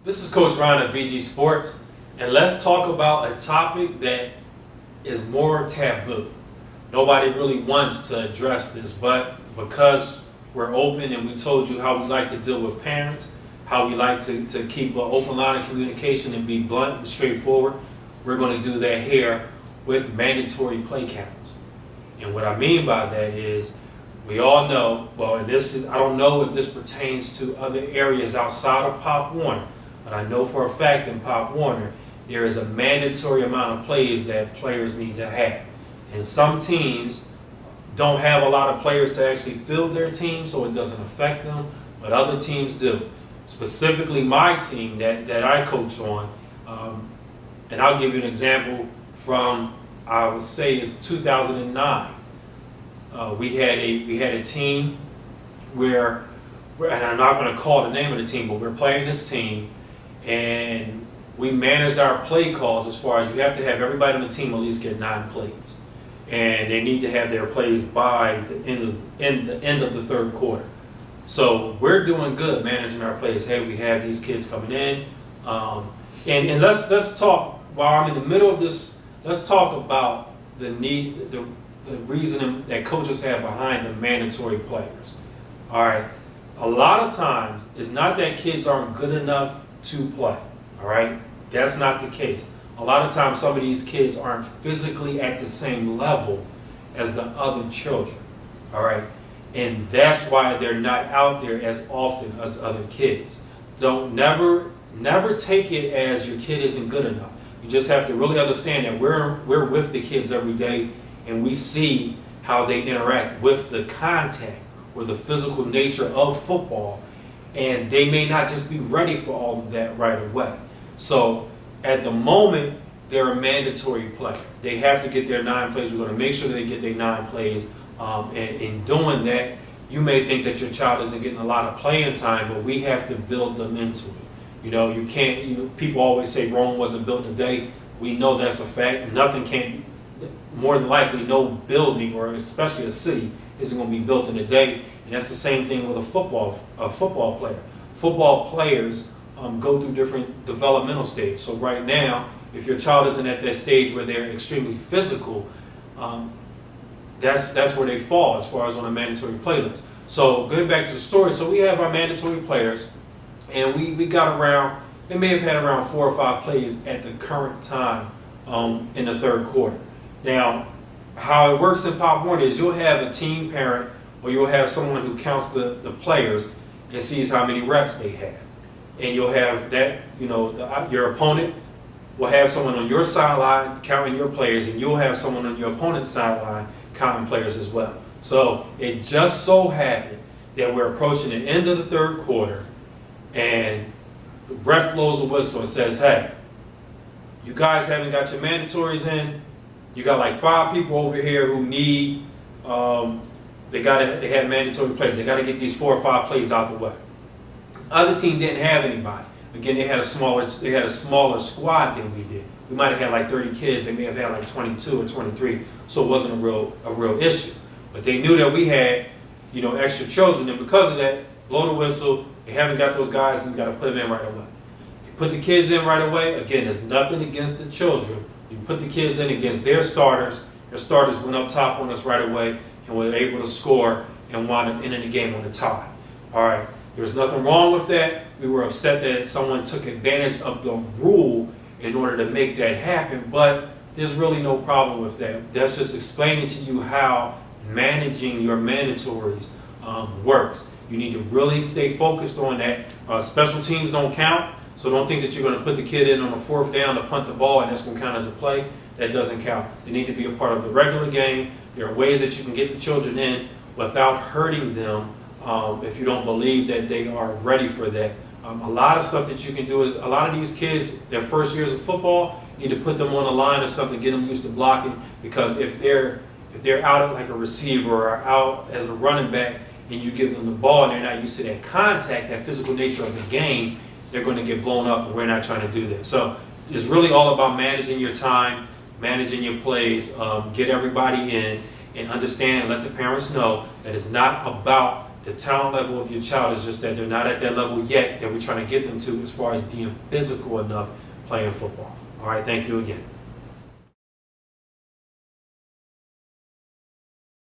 This is Coach Ron of VG Sports, and let's talk about a topic that is more taboo. Nobody really wants to address this, but because we're open and we told you how we like to deal with parents, how we like to keep an open line of communication and be blunt and straightforward, we're going to do that here with mandatory play counts. And what I mean by that is, we all know, well, and this is, I don't know if this pertains to other areas outside of Pop Warner, but I know for a fact in Pop Warner, there is a mandatory amount of plays that players need to have. And some teams don't have a lot of players to actually field their team, so it doesn't affect them, but other teams do. Specifically my team that I coach on, and I'll give you an example from, I would say it's 2009. We had a team where, and I'm not going to call the name of the team, but we're playing this team, and we managed our play calls as far as you have to have everybody on the team at least get 9 plays, and they need to have their plays by the end of the third quarter. So we're doing good managing our plays. Hey, we have these kids coming in, and let's talk while I'm in the middle of this. Let's talk about the reasoning that coaches have behind the mandatory players. All right, a lot of times it's not that kids aren't good enough to play. All right, that's not the case. A lot of times some of these kids aren't physically at the same level as the other children. All right, and that's why they're not out there as often as other kids. Don't never take it as your kid isn't good enough. You just have to really understand that we're with the kids every day, and we see how they interact with the contact or the physical nature of football, and they may not just be ready for all of that right away. So at the moment, they're a mandatory player. They have to get their 9 plays. We're going to make sure they get their 9 plays. And in doing that, you may think that your child isn't getting a lot of playing time, but we have to build them into it. You know, you can't, people always say Rome wasn't built in a day. We know that's a fact. Nothing can, more than likely, no building or especially a city isn't going to be built in a day. And that's the same thing with a football player. Football players go through different developmental stages. So right now, if your child isn't at that stage where they're extremely physical, that's where they fall as far as on a mandatory play list. So going back to the story, so we have our mandatory players, and we got around, they may have had around 4 or 5 plays at the current time in the third quarter. Now, how it works in Pop Warner is you'll have a team parent or you'll have someone who counts the players and sees how many reps they have. And you'll have that, your opponent will have someone on your sideline counting your players, and you'll have someone on your opponent's sideline counting players as well. So it just so happened that we're approaching the end of the third quarter, and the ref blows a whistle and says, hey, you guys haven't got your mandatories in. You got like 5 people over here who need, they have mandatory plays. They got to get these 4 or 5 plays out the way. Other team didn't have anybody. Again, they had a smaller squad than we did. We might have had like 30 kids. They may have had like 22 or 23. So it wasn't a real issue. But they knew that we had, extra children, and because of that, blow the whistle. They haven't got those guys, and you got to put them in right away. You put the kids in right away. Again, there's nothing against the children. You put the kids in against their starters. Their starters went up top on us right away, and were able to score and wound up ending the game on the tie. All right. There was nothing wrong with that. We were upset that someone took advantage of the rule in order to make that happen, but there's really no problem with that. That's just explaining to you how managing your mandatories works. You need to really stay focused on that. Special teams don't count, so don't think that you're going to put the kid in on a 4th down to punt the ball and that's going to count as a play. That doesn't count. They need to be a part of the regular game. There are ways that you can get the children in without hurting them. If you don't believe that they are ready for that. A lot of stuff that you can do is, a lot of these kids, their first years of football, you need to put them on a line or something, get them used to blocking, because if they're out like a receiver or out as a running back and you give them the ball and they're not used to that contact, that physical nature of the game, they're going to get blown up, and we're not trying to do that. So it's really all about managing your time, managing your plays, get everybody in, and understand and let the parents know that it's not about the talent level of your child is just that they're not at that level yet that we're trying to get them to as far as being physical enough playing football. All right, thank you again.